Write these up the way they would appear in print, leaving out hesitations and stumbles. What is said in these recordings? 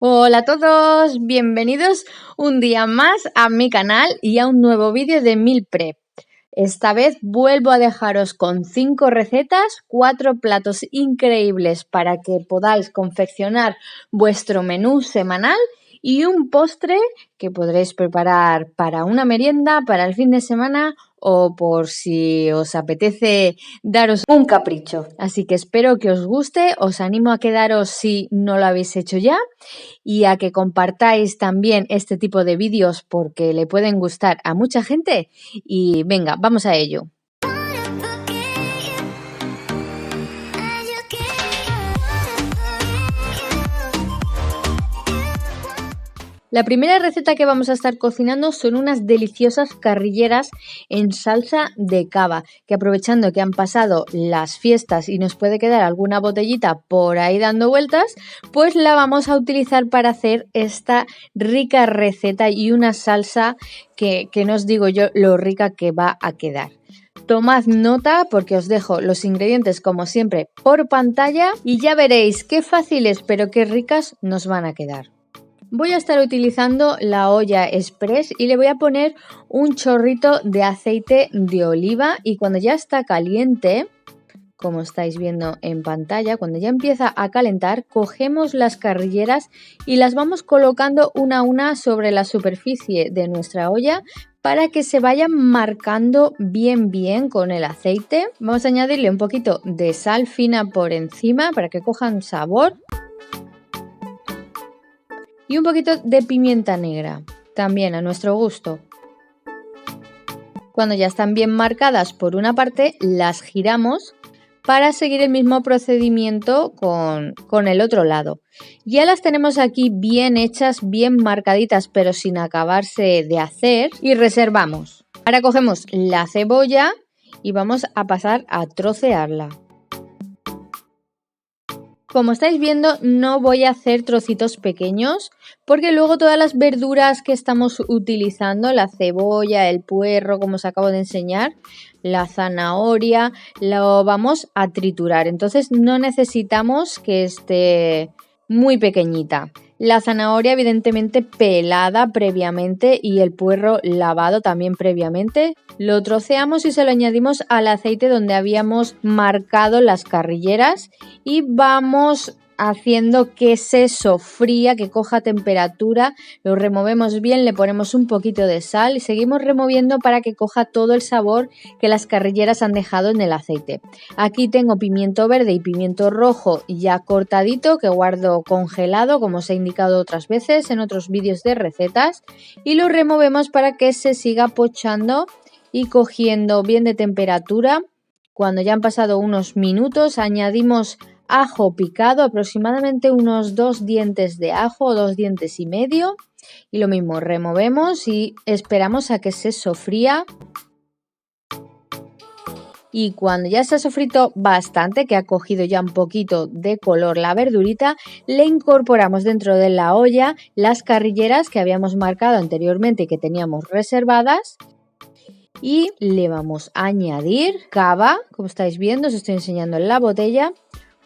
Hola a todos, bienvenidos un día más a mi canal y a un nuevo vídeo de Meal Prep. Esta vez vuelvo a dejaros con 5 recetas, 4 platos increíbles para que podáis confeccionar vuestro menú semanal y un postre que podréis preparar para una merienda, para el fin de semana o por si os apetece daros un capricho. Así que espero que os guste, os animo a quedaros si no lo habéis hecho ya y a que compartáis también este tipo de vídeos porque le pueden gustar a mucha gente y venga, vamos a ello. La primera receta que vamos a estar cocinando son unas deliciosas carrilleras en salsa de cava, que aprovechando que han pasado las fiestas y nos puede quedar alguna botellita por ahí dando vueltas, pues la vamos a utilizar para hacer esta rica receta y una salsa que no os digo yo lo rica que va a quedar. Tomad nota porque os dejo los ingredientes como siempre por pantalla y ya veréis qué fáciles pero qué ricas nos van a quedar. Voy a estar utilizando la olla express y le voy a poner un chorrito de aceite de oliva y cuando ya está caliente, como estáis viendo en pantalla, cuando ya empieza a calentar, cogemos las carrilleras y las vamos colocando una a una sobre la superficie de nuestra olla para que se vayan marcando bien con el aceite. Vamos a añadirle un poquito de sal fina por encima para que cojan sabor. Y un poquito de pimienta negra, también a nuestro gusto. Cuando ya están bien marcadas por una parte, las giramos para seguir el mismo procedimiento con el otro lado. Ya las tenemos aquí bien hechas, bien marcaditas, pero sin acabarse de hacer y reservamos. Ahora cogemos la cebolla y vamos a pasar a trocearla. Como estáis viendo, no voy a hacer trocitos pequeños porque luego todas las verduras que estamos utilizando, la cebolla, el puerro, como os acabo de enseñar, la zanahoria, lo vamos a triturar. Entonces no necesitamos que esté muy pequeñita. La zanahoria evidentemente pelada previamente y el puerro lavado también previamente. Lo troceamos y se lo añadimos al aceite donde habíamos marcado las carrilleras y vamos haciendo que se sofría, que coja temperatura, lo removemos bien, le ponemos un poquito de sal y seguimos removiendo para que coja todo el sabor que las carrilleras han dejado en el aceite. Aquí tengo pimiento verde y pimiento rojo ya cortadito que guardo congelado como os he indicado otras veces en otros vídeos de recetas y lo removemos para que se siga pochando y cogiendo bien de temperatura. Cuando ya han pasado unos minutos añadimos ajo picado, aproximadamente unos 2 dientes de ajo o 2 dientes y medio y lo mismo, removemos y esperamos a que se sofría. Y cuando ya se ha sofrito bastante, que ha cogido ya un poquito de color la verdurita, le incorporamos dentro de la olla las carrilleras que habíamos marcado anteriormente y que teníamos reservadas. Y le vamos a añadir cava, como estáis viendo, os estoy enseñando en la botella.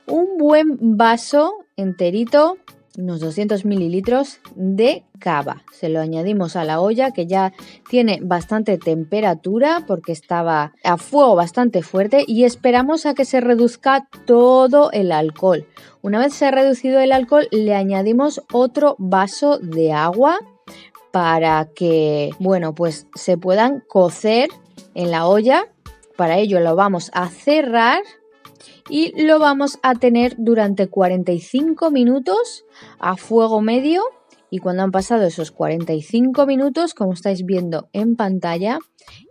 Un buen vaso enterito, unos 200 mililitros de cava. Se lo añadimos a la olla que ya tiene bastante temperatura porque estaba a fuego bastante fuerte y esperamos a que se reduzca todo el alcohol. Una vez se ha reducido el alcohol le añadimos otro vaso de agua para que, bueno, pues se puedan cocer en la olla. Para ello lo vamos a cerrar y lo vamos a tener durante 45 minutos a fuego medio y cuando han pasado esos 45 minutos, como estáis viendo en pantalla,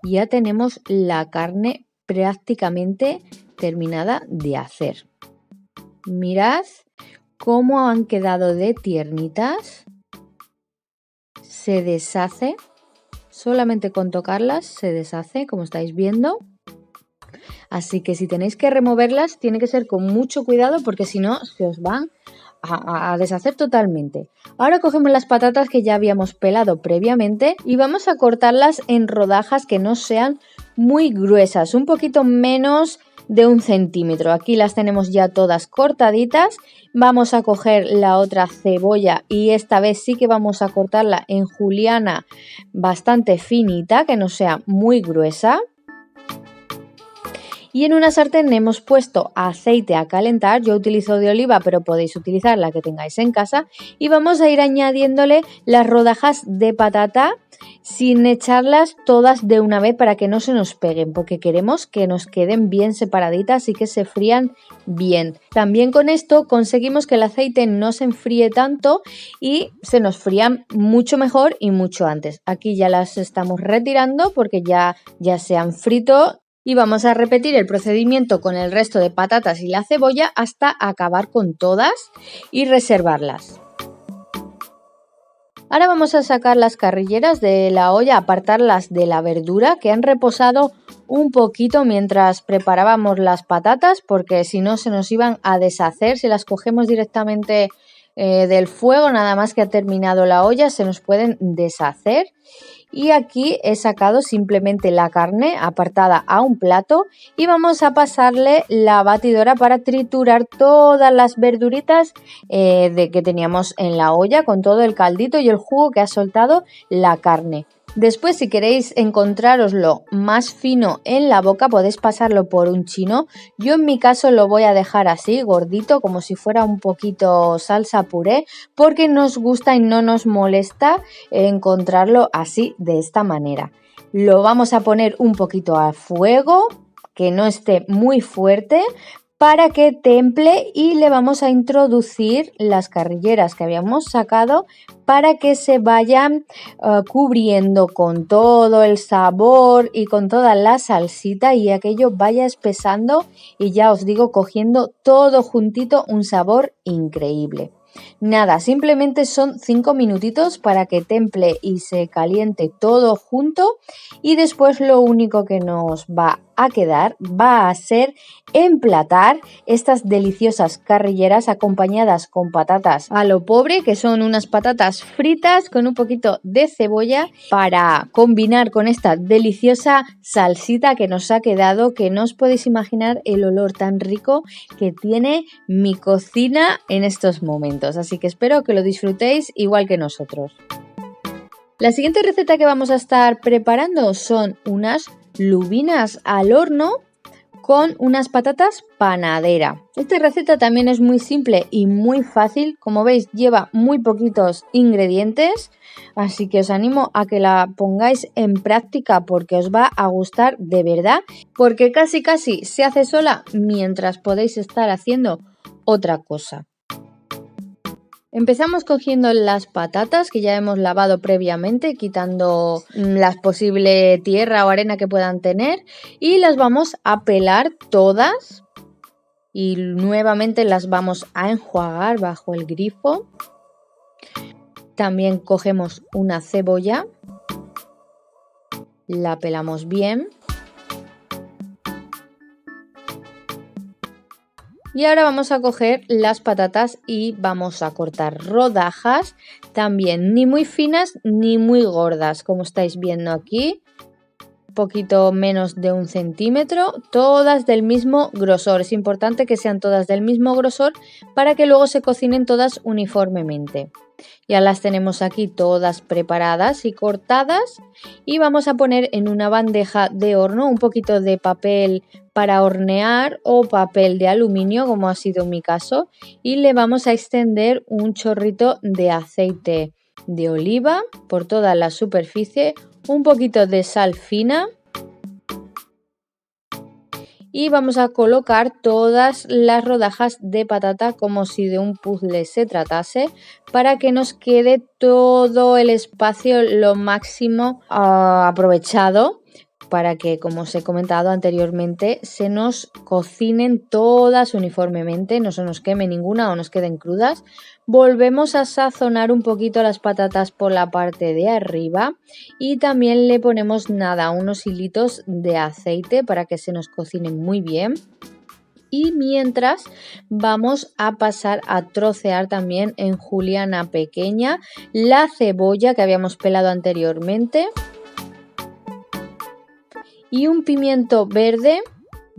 ya tenemos la carne prácticamente terminada de hacer. Mirad cómo han quedado de tiernitas. Se deshace, solamente con tocarlas se deshace, como estáis viendo. Así que si tenéis que removerlas, tiene que ser con mucho cuidado porque si no se os van a deshacer totalmente. Ahora cogemos las patatas que ya habíamos pelado previamente y vamos a cortarlas en rodajas que no sean muy gruesas, un poquito menos de 1 centímetro. Aquí las tenemos ya todas cortaditas. Vamos a coger la otra cebolla y esta vez sí que vamos a cortarla en juliana bastante finita, que no sea muy gruesa. Y en una sartén hemos puesto aceite a calentar, yo utilizo de oliva pero podéis utilizar la que tengáis en casa, y vamos a ir añadiéndole las rodajas de patata sin echarlas todas de una vez para que no se nos peguen, porque queremos que nos queden bien separaditas y que se frían bien. También con esto conseguimos que el aceite no se enfríe tanto y se nos frían mucho mejor y mucho antes. Aquí ya las estamos retirando porque ya se han frito. Y vamos a repetir el procedimiento con el resto de patatas y la cebolla hasta acabar con todas y reservarlas. Ahora vamos a sacar las carrilleras de la olla, apartarlas de la verdura que han reposado un poquito mientras preparábamos las patatas, porque si no se nos iban a deshacer. Si las cogemos directamente del fuego, nada más que ha terminado la olla, se nos pueden deshacer. Y aquí he sacado simplemente la carne apartada a un plato y vamos a pasarle la batidora para triturar todas las verduritas que teníamos en la olla con todo el caldito y el jugo que ha soltado la carne. Después, si queréis encontrároslo más fino en la boca, podéis pasarlo por un chino. Yo en mi caso lo voy a dejar así, gordito, como si fuera un poquito salsa puré, porque nos gusta y no nos molesta encontrarlo así, de esta manera. Lo vamos a poner un poquito a fuego, que no esté muy fuerte, para que temple, y le vamos a introducir las carrilleras que habíamos sacado para que se vayan cubriendo con todo el sabor y con toda la salsita y aquello vaya espesando y ya os digo, cogiendo todo juntito un sabor increíble. Nada, simplemente son 5 minutitos para que temple y se caliente todo junto, y después lo único que nos va a quedar va a ser emplatar estas deliciosas carrilleras acompañadas con patatas a lo pobre, que son unas patatas fritas con un poquito de cebolla, para combinar con esta deliciosa salsita que nos ha quedado, que no os podéis imaginar el olor tan rico que tiene mi cocina en estos momentos. Así que espero que lo disfrutéis igual que nosotros. La siguiente receta que vamos a estar preparando son unas lubinas al horno con unas patatas panadera. Esta receta también es muy simple y muy fácil. Como veis, lleva muy poquitos ingredientes, así que os animo a que la pongáis en práctica porque os va a gustar de verdad, porque casi se hace sola mientras podéis estar haciendo otra cosa. Empezamos cogiendo las patatas que ya hemos lavado previamente, quitando la posible tierra o arena que puedan tener, y las vamos a pelar todas y nuevamente las vamos a enjuagar bajo el grifo. También cogemos una cebolla, la pelamos bien. Y ahora vamos a coger las patatas y vamos a cortar rodajas, también ni muy finas ni muy gordas, como estáis viendo aquí, poquito menos de 1 centímetro, todas del mismo grosor. Es importante que sean todas del mismo grosor para que luego se cocinen todas uniformemente. Ya las tenemos aquí todas preparadas y cortadas, y vamos a poner en una bandeja de horno un poquito de papel para hornear o papel de aluminio, como ha sido mi caso, y le vamos a extender un chorrito de aceite de oliva por toda la superficie, un poquito de sal fina, y vamos a colocar todas las rodajas de patata como si de un puzzle se tratase, para que nos quede todo el espacio lo máximo aprovechado, para que, como os he comentado anteriormente, se nos cocinen todas uniformemente, no se nos queme ninguna o nos queden crudas. Volvemos a sazonar un poquito las patatas por la parte de arriba y también le ponemos unos hilitos de aceite para que se nos cocinen muy bien. Y mientras vamos a pasar a trocear también en juliana pequeña la cebolla que habíamos pelado anteriormente, y un pimiento verde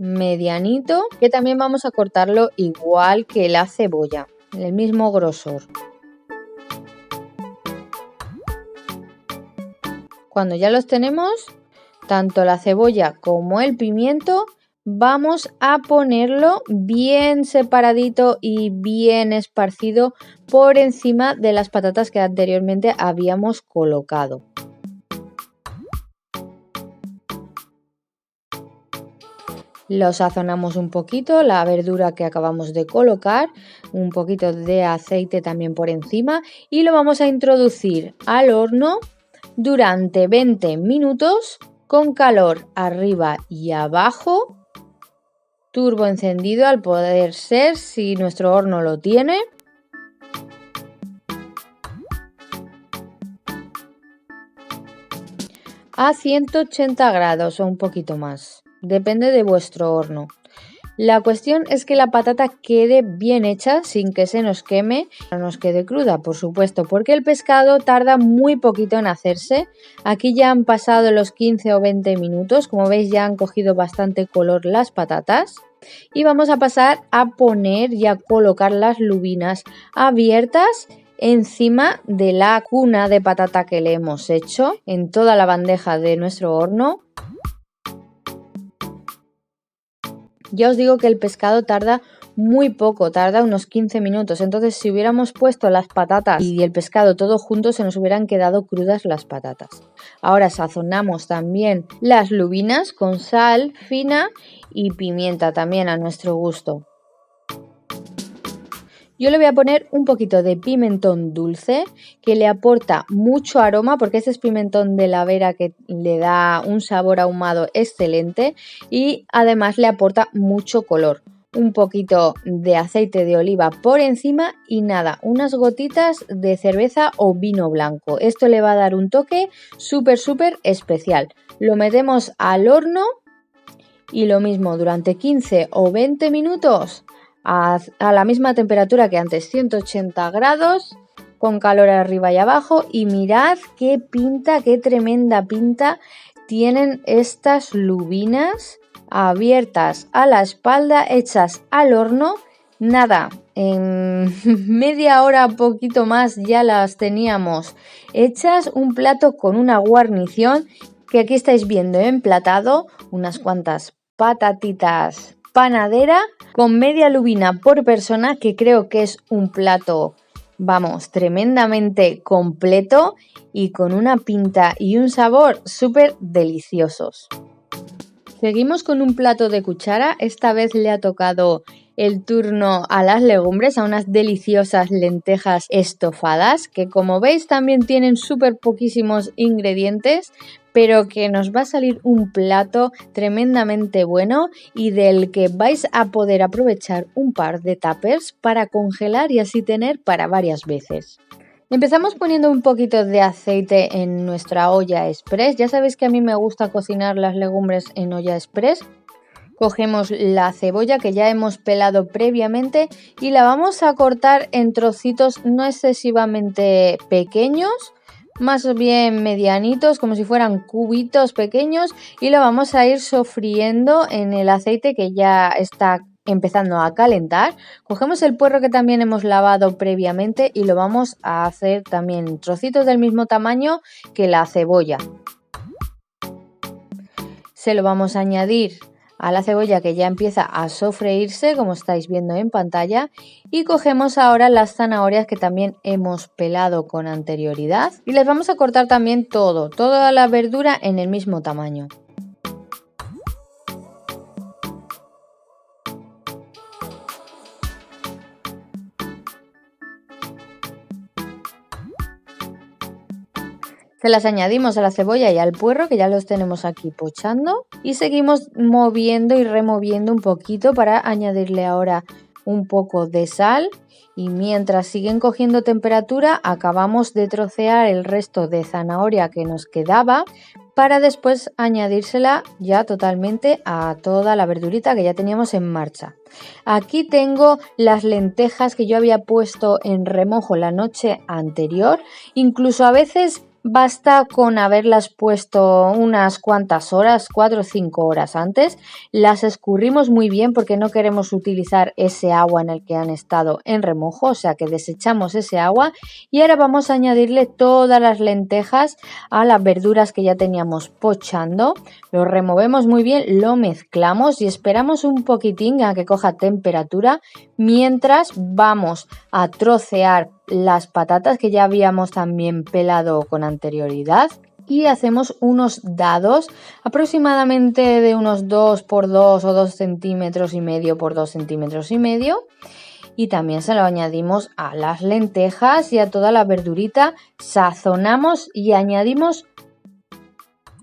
medianito, que también vamos a cortarlo igual que la cebolla, en el mismo grosor. Cuando ya los tenemos, tanto la cebolla como el pimiento, vamos a ponerlo bien separadito y bien esparcido por encima de las patatas que anteriormente habíamos colocado. Lo sazonamos un poquito, la verdura que acabamos de colocar, un poquito de aceite también por encima y lo vamos a introducir al horno durante 20 minutos con calor arriba y abajo, turbo encendido al poder ser si nuestro horno lo tiene. A 180 grados o un poquito más, depende de vuestro horno. La cuestión es que la patata quede bien hecha sin que se nos queme, no nos quede cruda, por supuesto, porque el pescado tarda muy poquito en hacerse. Aquí ya han pasado los 15 o 20 minutos, como veis ya han cogido bastante color las patatas. Y vamos a pasar a poner y a colocar las lubinas abiertas encima de la cuna de patata que le hemos hecho en toda la bandeja de nuestro horno. Ya os digo que el pescado tarda muy poco, tarda unos 15 minutos, entonces si hubiéramos puesto las patatas y el pescado todo juntos se nos hubieran quedado crudas las patatas. Ahora sazonamos también las lubinas con sal fina y pimienta también a nuestro gusto. Yo le voy a poner un poquito de pimentón dulce que le aporta mucho aroma porque este es pimentón de la Vera que le da un sabor ahumado excelente y además le aporta mucho color. Un poquito de aceite de oliva por encima y nada, unas gotitas de cerveza o vino blanco. Esto le va a dar un toque súper especial. Lo metemos al horno y lo mismo durante 15 o 20 minutos. A la misma temperatura que antes, 180 grados, con calor arriba y abajo. Y mirad qué pinta, qué tremenda pinta tienen estas lubinas abiertas a la espalda, hechas al horno. Nada, en media hora, poquito más, ya las teníamos hechas. Un plato con una guarnición que aquí estáis viendo emplatado, unas cuantas patatitas panadera con media lubina por persona, que creo que es un plato, vamos, tremendamente completo y con una pinta y un sabor súper deliciosos. Seguimos con un plato de cuchara, esta vez le ha tocado el turno a las legumbres, a unas deliciosas lentejas estofadas que como veis también tienen súper poquísimos ingredientes, pero que nos va a salir un plato tremendamente bueno y del que vais a poder aprovechar un par de tuppers para congelar y así tener para varias veces. Empezamos poniendo un poquito de aceite en nuestra olla express. Ya sabéis que a mí me gusta cocinar las legumbres en olla express. Cogemos la cebolla que ya hemos pelado previamente y la vamos a cortar en trocitos no excesivamente pequeños, más bien medianitos, como si fueran cubitos pequeños, y lo vamos a ir sofriendo en el aceite que ya está empezando a calentar. Cogemos el puerro que también hemos lavado previamente y lo vamos a hacer también en trocitos del mismo tamaño que la cebolla. Se lo vamos a añadir a la cebolla que ya empieza a sofreírse, como estáis viendo en pantalla, y cogemos ahora las zanahorias que también hemos pelado con anterioridad y les vamos a cortar también toda la verdura en el mismo tamaño. Se las añadimos a la cebolla y al puerro que ya los tenemos aquí pochando y seguimos moviendo y removiendo un poquito para añadirle ahora un poco de sal y mientras siguen cogiendo temperatura acabamos de trocear el resto de zanahoria que nos quedaba para después añadírsela ya totalmente a toda la verdurita que ya teníamos en marcha. Aquí tengo las lentejas que yo había puesto en remojo la noche anterior, incluso a veces Basta con haberlas puesto unas cuantas horas, 4 o 5 horas antes. Las escurrimos muy bien porque no queremos utilizar ese agua en el que han estado en remojo, o sea que desechamos ese agua y ahora vamos a añadirle todas las lentejas a las verduras que ya teníamos pochando. Lo removemos muy bien, lo mezclamos y esperamos un poquitín a que coja temperatura mientras vamos a trocear las patatas que ya habíamos también pelado con anterioridad y hacemos unos dados aproximadamente de unos 2 por 2 o 2 centímetros y medio por 2 centímetros y medio y también se lo añadimos a las lentejas y a toda la verdurita, sazonamos y añadimos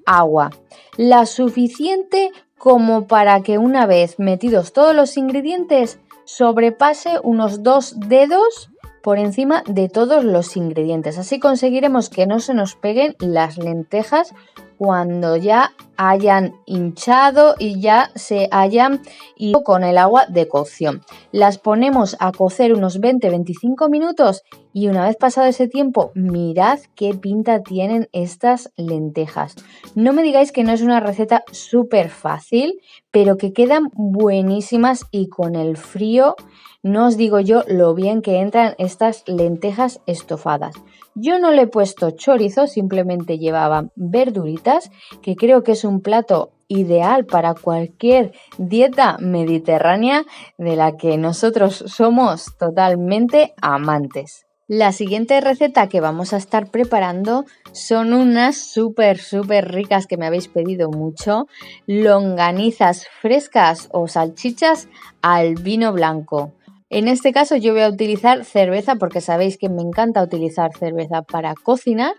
agua, la suficiente como para que una vez metidos todos los ingredientes sobrepase unos 2 dedos por encima de todos los ingredientes. Así conseguiremos que no se nos peguen las lentejas cuando ya hayan hinchado y ya se hayan ido con el agua de cocción. Las ponemos a cocer unos 20-25 minutos y una vez pasado ese tiempo, mirad qué pinta tienen estas lentejas. No me digáis que no es una receta súper fácil, pero que quedan buenísimas y con el frío no os digo yo lo bien que entran estas lentejas estofadas. Yo no le he puesto chorizo, simplemente llevaba verduritas, que creo que es un plato ideal para cualquier dieta mediterránea de la que nosotros somos totalmente amantes. La siguiente receta que vamos a estar preparando son unas súper ricas que me habéis pedido mucho, longanizas frescas o salchichas al vino blanco. En este caso yo voy a utilizar cerveza porque sabéis que me encanta utilizar cerveza para cocinar,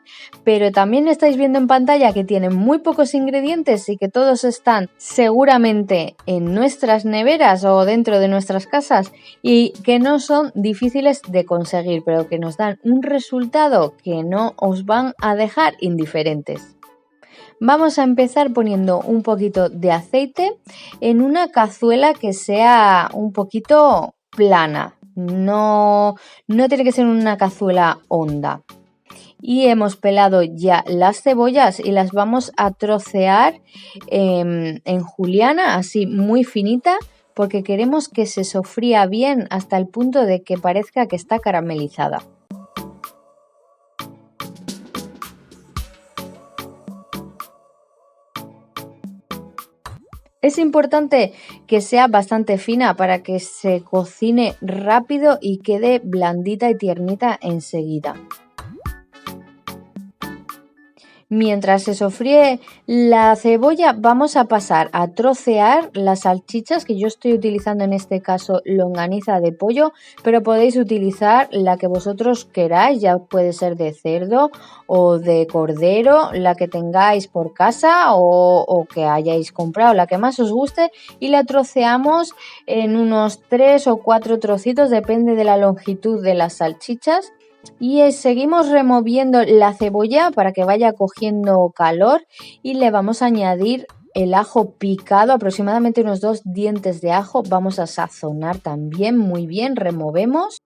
pero también estáis viendo en pantalla que tienen muy pocos ingredientes y que todos están seguramente en nuestras neveras o dentro de nuestras casas y que no son difíciles de conseguir, pero que nos dan un resultado que no os van a dejar indiferentes. Vamos a empezar poniendo un poquito de aceite en una cazuela que sea un poquito plana, no tiene que ser una cazuela honda. Y hemos pelado ya las cebollas y las vamos a trocear en juliana, así muy finita, porque queremos que se sofría bien hasta el punto de que parezca que está caramelizada. Es importante que sea bastante fina para que se cocine rápido y quede blandita y tiernita enseguida. Mientras se sofríe la cebolla, vamos a pasar a trocear las salchichas, que yo estoy utilizando en este caso longaniza de pollo, pero podéis utilizar la que vosotros queráis, ya puede ser de cerdo o de cordero, la que tengáis por casa o que hayáis comprado, la que más os guste, y la troceamos en unos 3 o 4 trocitos, depende de la longitud de las salchichas. Y seguimos removiendo la cebolla para que vaya cogiendo calor y le vamos a añadir el ajo picado, aproximadamente unos 2 dientes de ajo. Vamos a sazonar también muy bien, removemos.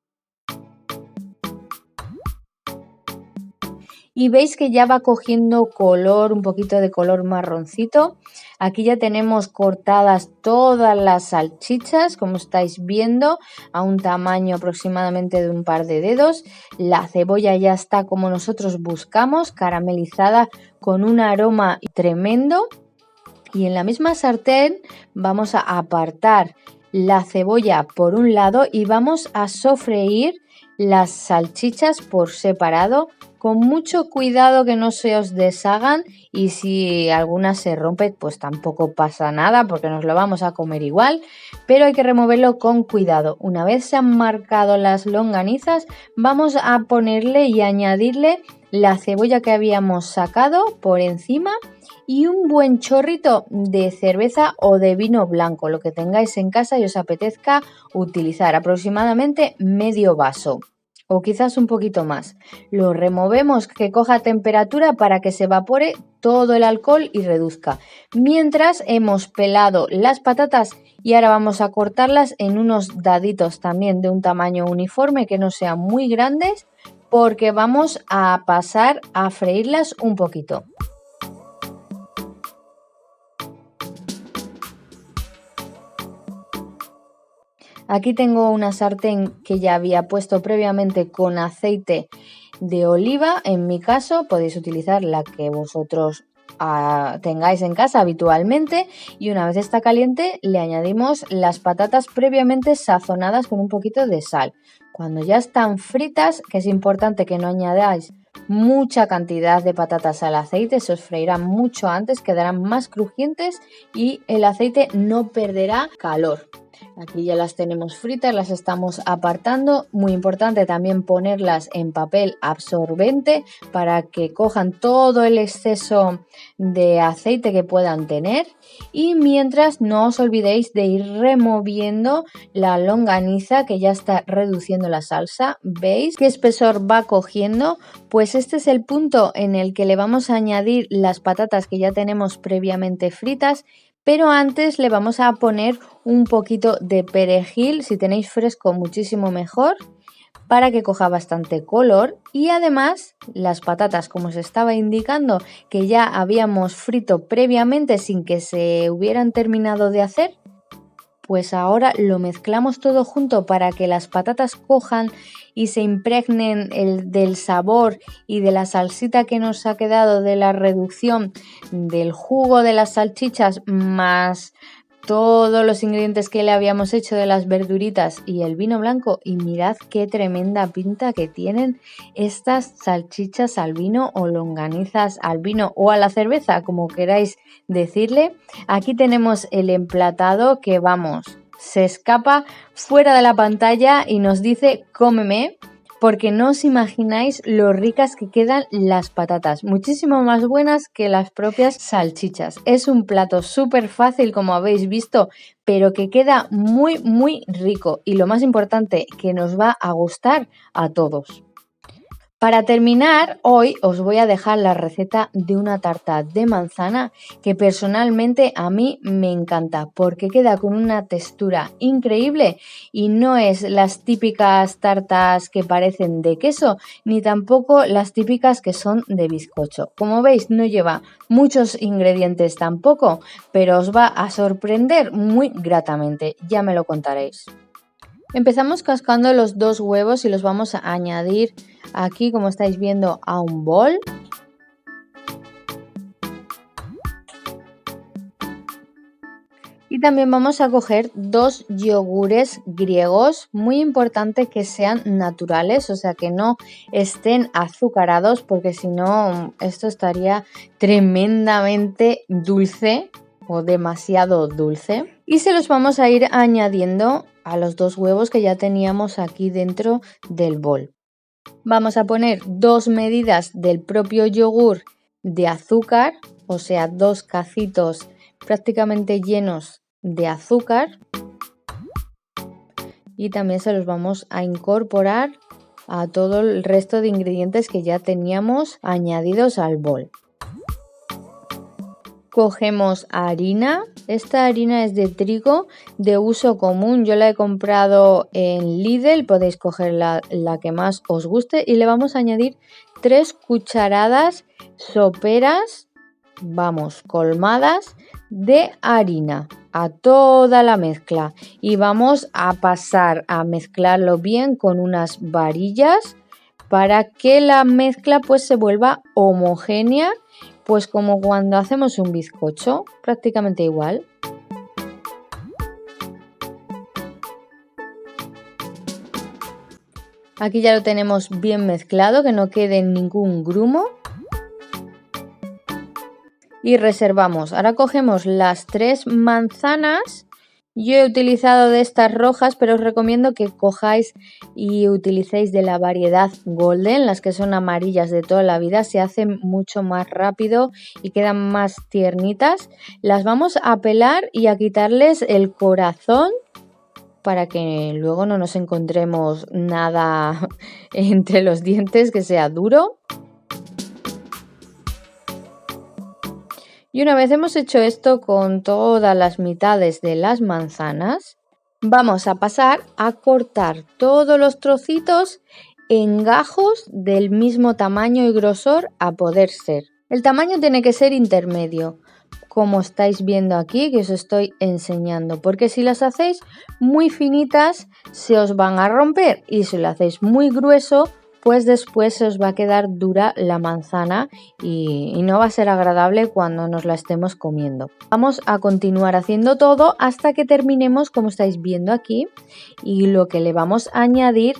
Y veis que ya va cogiendo color, un poquito de color marroncito. Aquí ya tenemos cortadas todas las salchichas, como estáis viendo, a un tamaño aproximadamente de un par de dedos. La cebolla ya está como nosotros buscamos, caramelizada con un aroma tremendo. Y en la misma sartén vamos a apartar la cebolla por un lado y vamos a sofreír las salchichas por separado, con mucho cuidado que no se os deshagan, y si alguna se rompe pues tampoco pasa nada porque nos lo vamos a comer igual, pero hay que removerlo con cuidado. Una vez se han marcado las longanizas, vamos a ponerle y añadirle la cebolla que habíamos sacado por encima y un buen chorrito de cerveza o de vino blanco, lo que tengáis en casa y os apetezca utilizar, aproximadamente medio vaso o quizás un poquito más. Lo removemos que coja temperatura para que se evapore todo el alcohol y reduzca. Mientras hemos pelado las patatas y ahora vamos a cortarlas en unos daditos también de un tamaño uniforme, que no sean muy grandes, porque vamos a pasar a freírlas un poquito. Aquí tengo una sartén que ya había puesto previamente con aceite de oliva. En mi caso podéis utilizar la que vosotros tengáis en casa habitualmente, y una vez está caliente le añadimos las patatas previamente sazonadas con un poquito de sal. Cuando ya están fritas, que es importante que no añadáis mucha cantidad de patatas al aceite, se os freirán mucho antes, quedarán más crujientes y el aceite no perderá calor. Aquí ya las tenemos fritas, las estamos apartando. Muy importante también ponerlas en papel absorbente para que cojan todo el exceso de aceite que puedan tener. Y mientras, no os olvidéis de ir removiendo la longaniza, que ya está reduciendo la salsa. ¿Veis qué espesor va cogiendo? Pues este es el punto en el que le vamos a añadir las patatas que ya tenemos previamente fritas. Pero antes le vamos a poner un poquito de perejil, si tenéis fresco muchísimo mejor, para que coja bastante color. Y además las patatas, como os estaba indicando, que ya habíamos frito previamente sin que se hubieran terminado de hacer, pues ahora lo mezclamos todo junto para que las patatas cojan y se impregnen del sabor y de la salsita que nos ha quedado de la reducción del jugo de las salchichas, más todos los ingredientes que le habíamos hecho de las verduritas y el vino blanco. Y mirad qué tremenda pinta que tienen estas salchichas al vino, o longanizas al vino, o a la cerveza, como queráis decirle. Aquí tenemos el emplatado que, vamos, se escapa fuera de la pantalla y nos dice cómeme, porque no os imagináis lo ricas que quedan las patatas, muchísimo más buenas que las propias salchichas. Es un plato súper fácil, como habéis visto, pero que queda muy muy rico, y lo más importante, que nos va a gustar a todos. Para terminar, hoy os voy a dejar la receta de una tarta de manzana que personalmente a mí me encanta, porque queda con una textura increíble y no es las típicas tartas que parecen de queso, ni tampoco las típicas que son de bizcocho. Como veis, no lleva muchos ingredientes tampoco, pero os va a sorprender muy gratamente, ya me lo contaréis. Empezamos cascando los 2 huevos y los vamos a añadir aquí, como estáis viendo, a un bol. Y también vamos a coger 2 yogures griegos, muy importante que sean naturales, o sea que no estén azucarados, porque si no esto estaría tremendamente dulce o demasiado dulce. Y se los vamos a ir añadiendo a los 2 huevos que ya teníamos aquí dentro del bol. Vamos a poner 2 medidas del propio yogur de azúcar, o sea 2 cacitos prácticamente llenos de azúcar, y también se los vamos a incorporar a todo el resto de ingredientes que ya teníamos añadidos al bol. Cogemos harina. Esta harina es de trigo de uso común, yo la he comprado en Lidl, podéis coger la que más os guste, y le vamos a añadir 3 cucharadas soperas, vamos, colmadas de harina a toda la mezcla, y vamos a pasar a mezclarlo bien con unas varillas para que la mezcla pues se vuelva homogénea, pues como cuando hacemos un bizcocho, prácticamente igual. Aquí ya lo tenemos bien mezclado, que no quede ningún grumo. Y reservamos. Ahora cogemos las 3 manzanas. Yo he utilizado de estas rojas, pero os recomiendo que cojáis y utilicéis de la variedad golden, las que son amarillas de toda la vida, se hacen mucho más rápido y quedan más tiernitas. Las vamos a pelar y a quitarles el corazón para que luego no nos encontremos nada entre los dientes que sea duro. Y una vez hemos hecho esto con todas las mitades de las manzanas, vamos a pasar a cortar todos los trocitos en gajos del mismo tamaño y grosor a poder ser. El tamaño tiene que ser intermedio, como estáis viendo aquí, que os estoy enseñando, porque si las hacéis muy finitas se os van a romper, y si lo hacéis muy grueso, pues después se os va a quedar dura la manzana y no va a ser agradable cuando nos la estemos comiendo. Vamos a continuar haciendo todo hasta que terminemos, como estáis viendo aquí, y lo que le vamos a añadir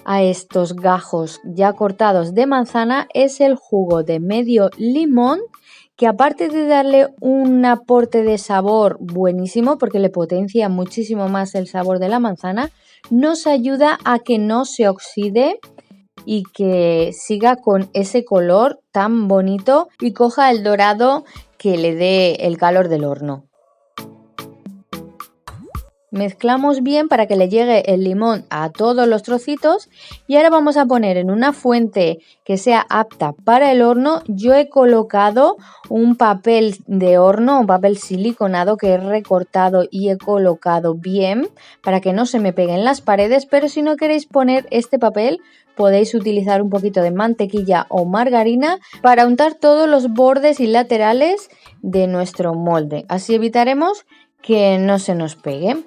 a estos gajos ya cortados de manzana es el jugo de medio limón, que aparte de darle un aporte de sabor buenísimo, porque le potencia muchísimo más el sabor de la manzana, nos ayuda a que no se oxide y que siga con ese color tan bonito y coja el dorado que le dé el calor del horno. Mezclamos bien para que le llegue el limón a todos los trocitos y ahora vamos a poner en una fuente que sea apta para el horno. Yo he colocado un papel de horno, un papel siliconado que he recortado y he colocado bien para que no se me peguen las paredes, pero si no queréis poner este papel podéis utilizar un poquito de mantequilla o margarina para untar todos los bordes y laterales de nuestro molde. Así evitaremos que no se nos pegue.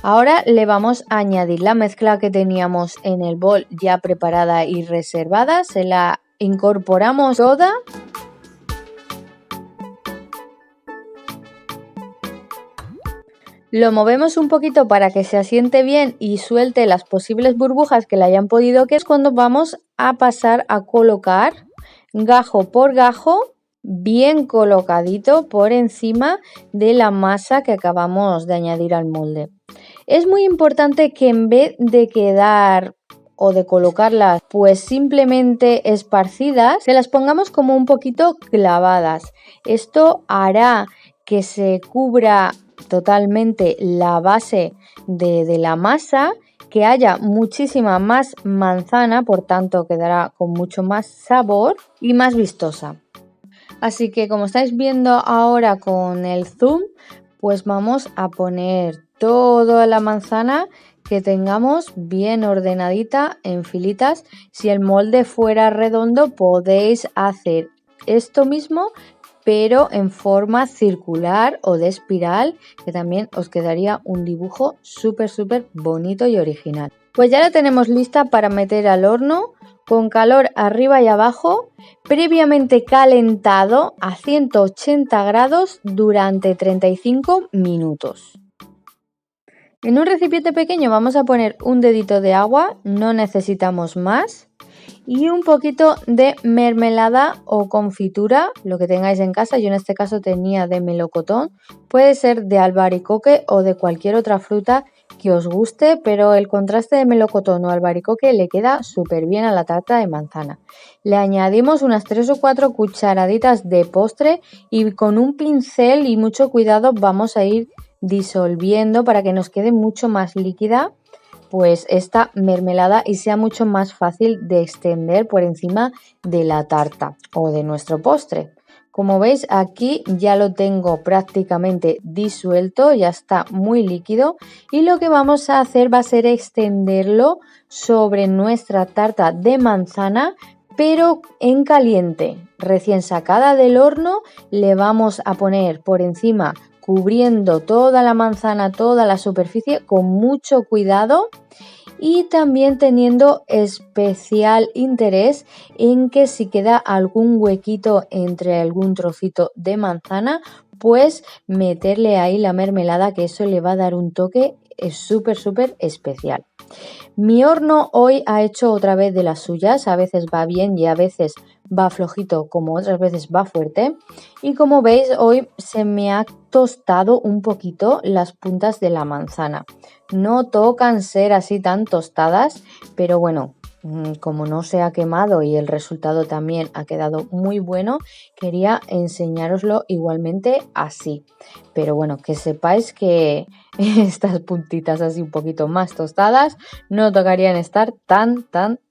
Ahora le vamos a añadir la mezcla que teníamos en el bol ya preparada y reservada. Se la incorporamos toda. Lo movemos un poquito para que se asiente bien y suelte las posibles burbujas que le hayan podido, que es cuando vamos a pasar a colocar gajo por gajo, bien colocadito por encima de la masa que acabamos de añadir al molde. Es muy importante que en vez de quedar o de colocarlas pues simplemente esparcidas, que las pongamos como un poquito clavadas. Esto hará que se cubra totalmente la base de la masa, que haya muchísima más manzana, por tanto quedará con mucho más sabor y más vistosa. Así que como estáis viendo ahora con el zoom, pues vamos a poner toda la manzana que tengamos bien ordenadita en filitas. Si el molde fuera redondo podéis hacer esto mismo, pero en forma circular o de espiral, que también os quedaría un dibujo súper bonito y original. Pues ya la tenemos lista para meter al horno con calor arriba y abajo, previamente calentado a 180 grados durante 35 minutos. En un recipiente pequeño vamos a poner un dedito de agua, no necesitamos más, y un poquito de mermelada o confitura, lo que tengáis en casa. Yo en este caso tenía de melocotón, puede ser de albaricoque o de cualquier otra fruta que os guste, pero el contraste de melocotón o albaricoque le queda súper bien a la tarta de manzana. Le añadimos unas 3 o 4 cucharaditas de postre y con un pincel y mucho cuidado vamos a ir disolviendo para que nos quede mucho más líquida pues esta mermelada y sea mucho más fácil de extender por encima de la tarta o de nuestro postre. Como veis aquí ya lo tengo prácticamente disuelto, ya está muy líquido y lo que vamos a hacer va a ser extenderlo sobre nuestra tarta de manzana, pero en caliente, recién sacada del horno. Le vamos a poner por encima, cubriendo toda la manzana, toda la superficie con mucho cuidado y también teniendo especial interés en que si queda algún huequito entre algún trocito de manzana, pues meterle ahí la mermelada, que eso le va a dar un toque súper especial. Mi horno hoy ha hecho otra vez de las suyas, a veces va bien y a veces va flojito, como otras veces va fuerte, y como veis hoy se me ha tostado un poquito las puntas de la manzana. No tocan ser así tan tostadas, pero bueno, como no se ha quemado y el resultado también ha quedado muy bueno, quería enseñároslo igualmente así. Pero bueno, que sepáis que estas puntitas así un poquito más tostadas no tocarían estar tan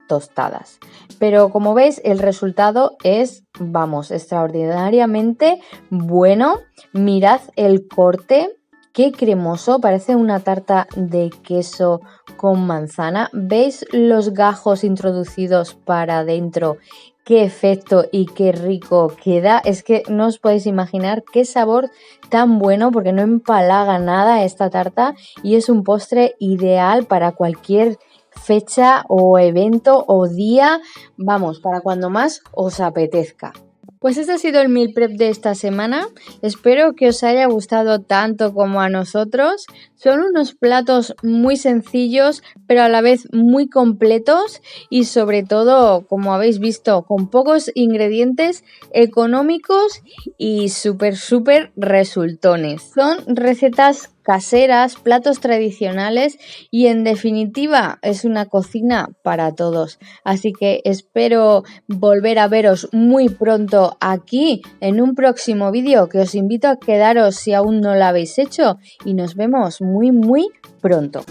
tostadas. Pero como veis el resultado es, vamos, extraordinariamente bueno. Mirad el corte, qué cremoso, parece una tarta de queso con manzana. ¿Veis los gajos introducidos para adentro? Qué efecto y qué rico queda. Es que no os podéis imaginar qué sabor tan bueno, porque no empalaga nada esta tarta y es un postre ideal para cualquier fecha o evento o día, vamos, para cuando más os apetezca. Pues este ha sido el meal prep de esta semana. Espero que os haya gustado tanto como a nosotros. Son unos platos muy sencillos, pero a la vez muy completos y sobre todo, como habéis visto, con pocos ingredientes, económicos y súper resultones. Son recetas caseras, platos tradicionales y en definitiva es una cocina para todos. Así que espero volver a veros muy pronto aquí en un próximo vídeo, que os invito a quedaros si aún no lo habéis hecho, y nos vemos muy pronto.